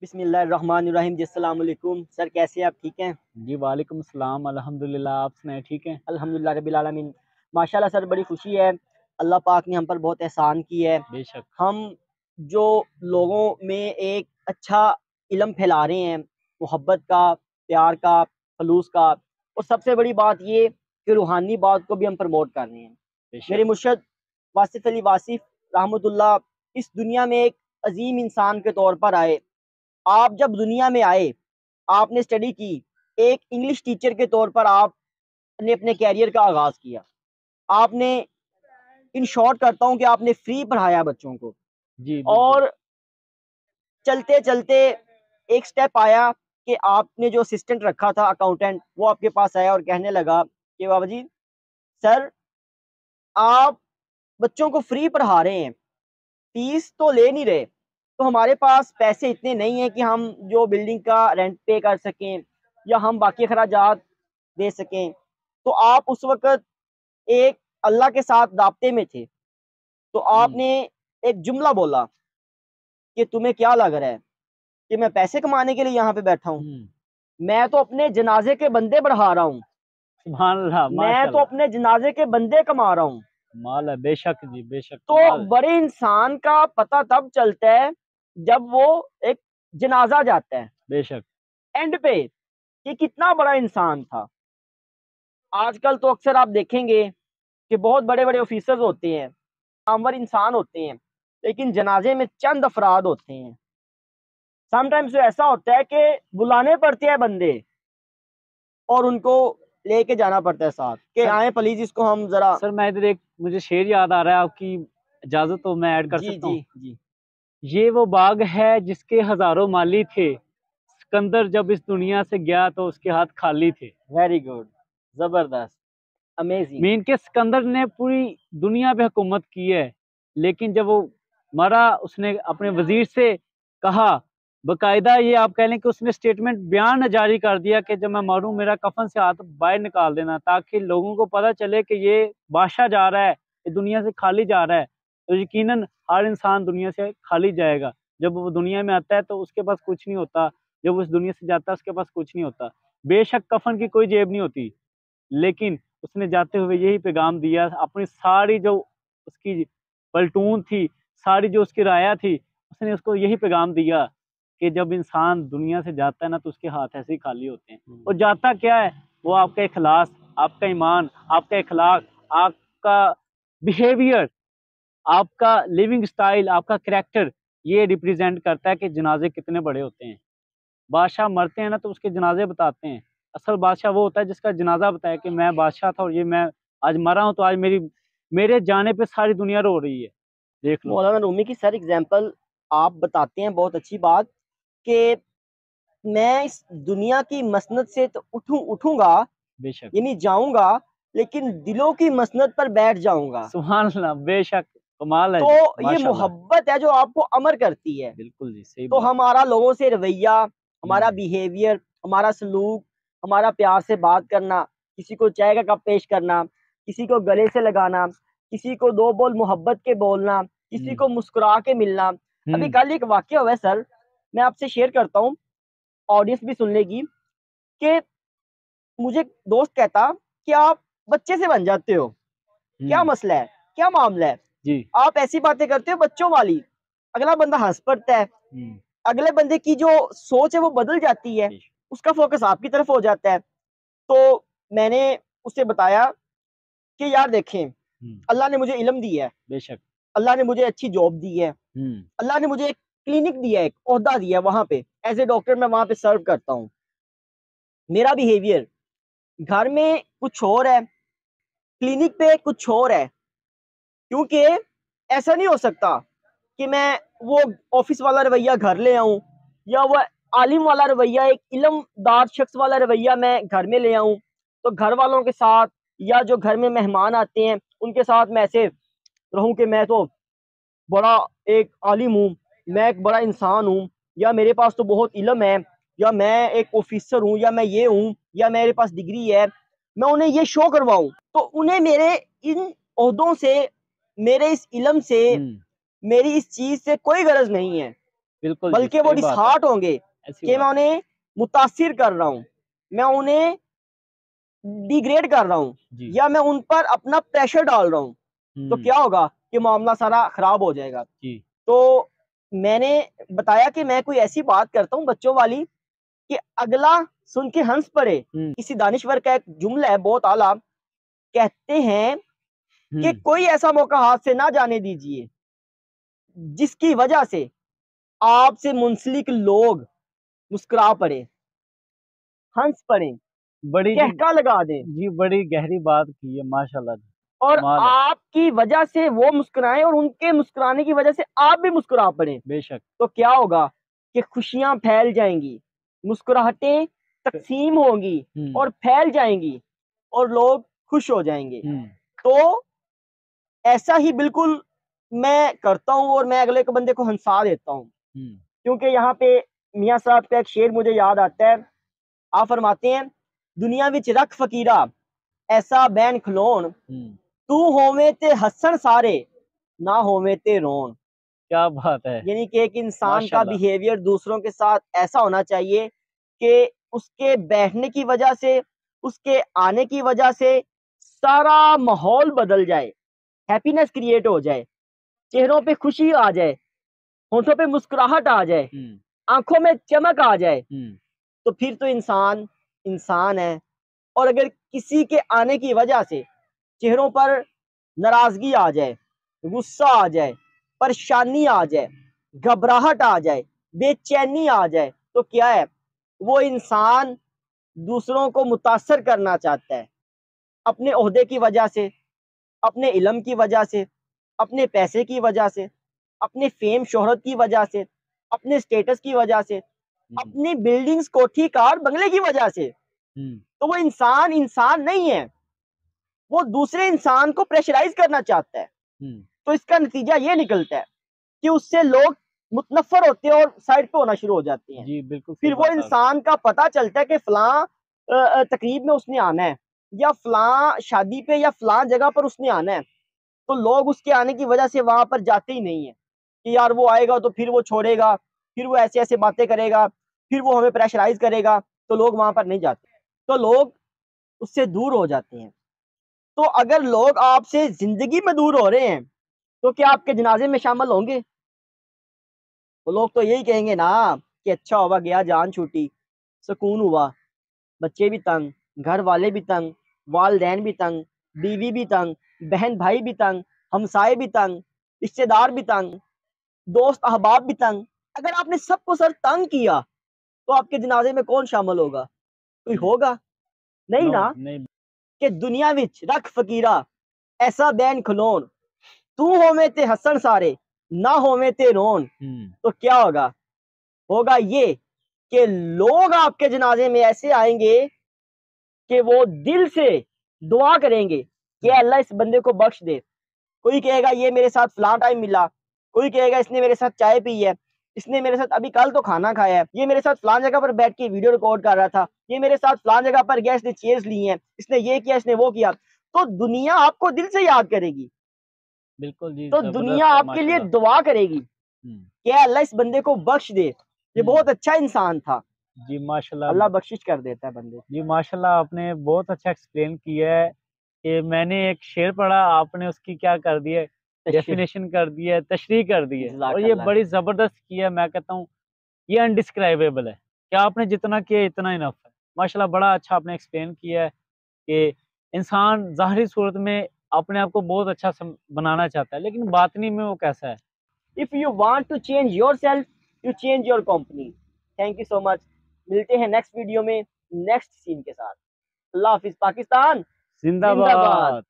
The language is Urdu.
بسم اللہ الرحمن الرحیم جی السلام علیکم سر، کیسے ہیں آپ؟ ٹھیک ہیں جی وعلیکم السلام، الحمدللہ، آپ سنائیں ٹھیک ہیں؟ الحمدللہ رب العالمین۔ ماشاءاللہ سر، بڑی خوشی ہے، اللہ پاک نے ہم پر بہت احسان کی ہے۔ بے شک ہم جو لوگوں میں ایک اچھا علم پھیلا رہے ہیں، محبت کا، پیار کا، خلوص کا، اور سب سے بڑی بات یہ کہ روحانی بات کو بھی ہم پروموٹ کر رہے ہیں۔ بے میرے شک مرشد واصف علی واصف رحمۃ اللہ اس دنیا میں ایک عظیم انسان کے طور پر آئے۔ آپ جب دنیا میں آئے، آپ نے اسٹڈی کی، ایک انگلش ٹیچر کے طور پر آپ نے اپنے کیریئر کا آغاز کیا۔ آپ نے، ان شارٹ کرتا ہوں کہ آپ نے فری پڑھایا بچوں کو، جی بالکل۔ اور چلتے چلتے ایک سٹیپ آیا کہ آپ نے جو اسسٹنٹ رکھا تھا اکاؤنٹنٹ، وہ آپ کے پاس آیا اور کہنے لگا کہ بابا جی سر، آپ بچوں کو فری پڑھا رہے ہیں، فیس تو لے نہیں رہے، تو ہمارے پاس پیسے اتنے نہیں ہیں کہ ہم جو بلڈنگ کا رینٹ پے کر سکیں یا ہم باقی اخراجات دے سکیں۔ تو آپ اس وقت ایک اللہ کے ساتھ رابطے میں تھے، تو آپ نے ایک جملہ بولا کہ تمہیں کیا لگ رہا ہے کہ میں پیسے کمانے کے لیے یہاں پہ بیٹھا ہوں؟ میں تو اپنے جنازے کے بندے بڑھا رہا ہوں، سبحان اللہ، میں ماشاء تو اللہ، اپنے جنازے کے بندے کما رہا ہوں۔ کمال ہے، بے شک جی، بے شک تو کمال ہے۔ بڑے انسان کا پتہ تب چلتا ہے جب وہ ایک جنازہ جاتا ہے بے شک اینڈ پہ کہ کتنا بڑا انسان تھا۔ آج کل تو اکثر آپ دیکھیں گے کہ بہت بڑے بڑے آفیسرز ہوتے ہیں، نامور انسان ہوتے ہیں، لیکن جنازے میں چند افراد ہوتے ہیں۔ سم ٹائمز ایسا ہوتا ہے کہ بلانے پڑتے ہیں بندے اور ان کو لے کے جانا پڑتا ہے ساتھ کہ سر آئیں پلیز اس کو ہم ذرا۔ سر میں ادھر ایک مجھے شعر یاد آ رہا ہے، آپ کی اجازت تو میں ایڈ کر جی سکتا ہوں؟ جی جی یہ وہ باغ ہے جس کے ہزاروں مالی تھے، سکندر جب اس دنیا سے گیا تو اس کے ہاتھ خالی تھے۔ ویری گڈ، زبردست، امیزنگ۔ مین کے سکندر نے پوری دنیا پہ حکومت کی ہے، لیکن جب وہ مرا اس نے اپنے وزیر سے کہا، باقاعدہ یہ آپ کہہ لیں کہ اس نے اسٹیٹمنٹ بیان جاری کر دیا کہ جب میں مروں میرا کفن سے ہاتھ باہر نکال دینا، تاکہ لوگوں کو پتہ چلے کہ یہ بادشاہ جا رہا ہے، یہ دنیا سے خالی جا رہا ہے۔ تو یقیناً ہر انسان دنیا سے خالی جائے گا، جب وہ دنیا میں آتا ہے تو اس کے پاس کچھ نہیں ہوتا، جب وہ اس دنیا سے جاتا ہے اس کے پاس کچھ نہیں ہوتا۔ بے شک کفن کی کوئی جیب نہیں ہوتی، لیکن اس نے جاتے ہوئے یہی پیغام دیا، اپنی ساری جو اس کی پلٹون تھی، ساری جو اس کی رعایا تھی، اس نے اس کو یہی پیغام دیا کہ جب انسان دنیا سے جاتا ہے نا تو اس کے ہاتھ ایسے ہی خالی ہوتے ہیں۔ اور جاتا کیا ہے؟ وہ آپ کا اخلاص، آپ کا ایمان، آپ کا اخلاق، آپ کا بیہیویئر، آپ کا لیونگ سٹائل، آپ کا کریکٹر، یہ ریپریزینٹ کرتا ہے کہ جنازے کتنے بڑے ہوتے ہیں۔ بادشاہ مرتے ہیں نا تو اس کے جنازے بتاتے ہیں، اصل بادشاہ وہ ہوتا ہے جس کا جنازہ بتایا کہ میں بادشاہ تھا اور یہ میں آج مرا ہوں، تو آج میرے جانے پہ ساری دنیا رو رہی ہے، دیکھ لو۔ مولانا رومی کی سر ایگزامپل آپ بتاتے ہیں، بہت اچھی بات، کہ میں اس دنیا کی مسند سے تو اٹھوں گا، بے شک یعنی جاؤں گا، لیکن دلوں کی مسند پر بیٹھ جاؤں گا۔ سبحان اللہ، بے شک کمال ہے تو جی، یہ ماشاء اللہ، محبت ہے جو آپ کو امر کرتی ہے۔ بالکل جی، صحیح تو بات ہمارا لوگوں سے رویہ، ہمارا ہے۔ بیہیویئر، ہمارا سلوک، ہمارا پیار سے بات کرنا، کسی کو چائے کا کپ پیش کرنا، کسی کو گلے سے لگانا، کسی کو دو بول محبت کے بولنا، کسی کو مسکرا کے ملنا۔ ابھی کل ایک واقعہ ہوا ہے سر، میں آپ سے شیئر کرتا ہوں، آڈینس بھی سن لے گی، کہ مجھے دوست کہتا کہ آپ بچے سے بن جاتے ہو، کیا مسئلہ ہے، کیا معاملہ ہے، جی آپ ایسی باتیں کرتے ہو بچوں والی۔ اگلا بندہ ہنس پڑتا ہے، اگلے بندے کی جو سوچ ہے وہ بدل جاتی ہے، اس کا فوکس آپ کی طرف ہو جاتا ہے۔ تو میں نے اسے بتایا کہ یار دیکھیں، اللہ نے مجھے علم دی ہے، بے شک، اللہ نے مجھے اچھی جاب دی ہے، اللہ نے مجھے ایک کلینک دیا ہے، ایک عہدہ دیا ہے، وہاں پہ ایز اے ڈاکٹر میں وہاں پہ سرو کرتا ہوں۔ میرا بیہیویئر گھر میں کچھ اور ہے، کلینک پہ کچھ اور ہے، کیونکہ ایسا نہیں ہو سکتا کہ میں وہ آفس والا رویہ گھر لے آؤں، یا وہ عالم والا رویہ، ایک علم دار شخص والا رویہ میں گھر میں لے آؤں، تو گھر والوں کے ساتھ یا جو گھر میں مہمان آتے ہیں ان کے ساتھ میں ایسے رہوں کہ میں تو بڑا ایک عالم ہوں، میں ایک بڑا انسان ہوں، یا میرے پاس تو بہت علم ہے، یا میں ایک آفیسر ہوں، یا میں یہ ہوں، یا میرے پاس ڈگری ہے، میں انہیں یہ شو کرواؤں، تو انہیں میرے ان عہدوں سے، میرے اس علم سے، میری اس چیز سے کوئی غرض نہیں ہے۔ بالکل بلکہ وہ ڈسہارٹ ہوں گے کہ میں انہیں متاثر کر رہا ہوں، میں انہیں ڈیگریڈ کر رہا ہوں یا میں ان پر اپنا پریشر ڈال رہا ہوں، تو کیا ہوگا کہ معاملہ سارا خراب ہو جائے گا۔ تو میں نے بتایا کہ میں کوئی ایسی بات کرتا ہوں بچوں والی کہ اگلا سن کے ہنس پڑے۔ کسی دانشور کا ایک جملہ ہے بہت اعلیٰ، کہتے ہیں کہ کوئی ایسا موقع ہاتھ سے نہ جانے دیجئے جس کی وجہ سے آپ سے منسلک لوگ مسکرا پڑے، ہنس پڑے، بڑی کہکا لگا دیں۔ جی بڑی گہری بات کی ہے ماشاءاللہ، اور آپ کی وجہ سے وہ مسکرائیں اور ان کے مسکرانے کی وجہ سے آپ بھی مسکرا پڑیں۔ بے شک۔ تو کیا ہوگا کہ خوشیاں پھیل جائیں گی، مسکراہٹیں تقسیم ہوں گی اور پھیل جائیں گی اور لوگ خوش ہو جائیں گے۔ تو ایسا ہی بالکل میں کرتا ہوں اور میں اگلے بندے کو ہنسا دیتا ہوں، کیونکہ یہاں پہ میاں صاحب کا ایک شعر مجھے یاد آتا ہے۔ آپ فرماتے ہیں دنیا وچ رکھ فقیرہ ایسا بین کھلون، تو ہوویں تے ہسن سارے نہ ہوویں تے رون۔ کیا بات ہے، یعنی کہ ایک انسان کا بیہیویئر دوسروں کے ساتھ ایسا ہونا چاہیے کہ اس کے بیٹھنے کی وجہ سے، اس کے آنے کی وجہ سے سارا ماحول بدل جائے، ہیپینس کریٹ ہو جائے، چہروں پہ خوشی آ جائے، ہونٹوں پہ مسکراہٹ آ جائے، آنکھوں میں چمک آ جائے، تو پھر تو انسان انسان ہے۔ اور اگر کسی کے آنے کی وجہ سے چہروں پر ناراضگی آ جائے، غصہ آ جائے، پریشانی آ جائے، گھبراہٹ آ جائے، بے چینی آ جائے، تو کیا ہے وہ انسان دوسروں کو متاثر کرنا چاہتا ہے اپنے عہدے کی وجہ سے، اپنے علم کی وجہ سے، اپنے پیسے کی وجہ سے، اپنے فیم شہرت کی وجہ سے، اپنے سٹیٹس کی وجہ سے، اپنی بلڈنگز کوٹھی کار بنگلے کی وجہ سے۔ تو وہ انسان انسان نہیں ہے، وہ دوسرے انسان کو پریشرائز کرنا چاہتا ہے۔ تو اس کا نتیجہ یہ نکلتا ہے کہ اس سے لوگ متنفر ہوتے ہیں اور سائڈ پہ ہونا شروع ہو جاتے ہیں۔ جی بالکل۔ پھر وہ انسان کا پتہ چلتا ہے کہ فلاں تقریب میں اس نے آنا ہے یا فلاں شادی پہ یا فلاں جگہ پر اس نے آنا ہے، تو لوگ اس کے آنے کی وجہ سے وہاں پر جاتے ہی نہیں ہیں کہ یار وہ آئے گا تو پھر وہ چھوڑے گا، پھر وہ ایسے ایسے باتیں کرے گا، پھر وہ ہمیں پریشرائز کرے گا، تو لوگ وہاں پر نہیں جاتے، تو لوگ اس سے دور ہو جاتے ہیں۔ تو اگر لوگ آپ سے زندگی میں دور ہو رہے ہیں تو کیا آپ کے جنازے میں شامل ہوں گے؟ وہ لوگ تو یہی کہیں گے نا کہ اچھا ہوا گیا، جان چھوٹی، سکون ہوا، بچے بھی تنگ، گھر والے بھی تنگ، والدین بھی تنگ، بیوی بھی تنگ، بہن بھائی بھی تنگ، ہمسائے بھی تنگ، رشتے دار بھی تنگ، دوست احباب بھی تنگ۔ اگر آپ نے سب کو سر تنگ کیا تو آپ کے جنازے میں کون شامل ہوگا؟ کوئی ہوگا نہیں نا۔ کہ دنیا وچ رکھ فقیرہ ایسا بین کھلون، تو ہوویں تے ہسن سارے نہ ہوویں تے رون۔ تو کیا ہوگا؟ ہوگا یہ کہ لوگ آپ کے جنازے میں ایسے آئیں گے کہ وہ دل سے دعا کریں گے کہ اللہ اس بندے کو بخش دے۔ کوئی کہے گا یہ میرے ساتھ فلاں ٹائم ملا، کوئی کہے گا اس نے میرے ساتھ چائے پی ہے، اس نے میرے ساتھ ابھی کل تو کھانا کھایا ہے، یہ میرے ساتھ فلاں جگہ پر بیٹھ کے ویڈیو ریکارڈ کر رہا تھا، یہ میرے ساتھ فلاں جگہ پر گیا، اس نے چیئرز لی ہیں، اس نے یہ کیا، اس نے وہ کیا۔ تو دنیا آپ کو دل سے یاد کرے گی، بالکل جی، تو دنیا آپ کے لیے دعا کرے گی کہ اللہ اس بندے کو بخش دے، یہ بہت اچھا انسان تھا۔ جی ماشاءاللہ، اللہ بخشش کر دیتا ہے بندے۔ جی ماشاءاللہ، آپ نے بہت اچھا ایکسپلین کیا ہے کہ میں نے ایک شعر پڑھا، آپ نے اس کی کیا کر دی ہے، ڈیفینیشن کر دی ہے، تشریح کر دی ہے، اور یہ بڑی زبردست کی ہے۔ میں کہتا ہوں یہ انڈسکرائبیبل ہے کہ آپ نے جتنا کیا اتنا انف ہے۔ ماشاءاللہ بڑا اچھا آپ نے ایکسپلین کیا ہے کہ انسان ظاہری صورت میں اپنے آپ کو بہت اچھا بنانا چاہتا ہے، لیکن باطنی میں وہ کیسا ہے۔ If you want to change yourself, you change your company. Thank you so much. ملتے ہیں نیکسٹ ویڈیو میں نیکسٹ سین کے ساتھ۔ اللہ حافظ۔ پاکستان زندہ باد۔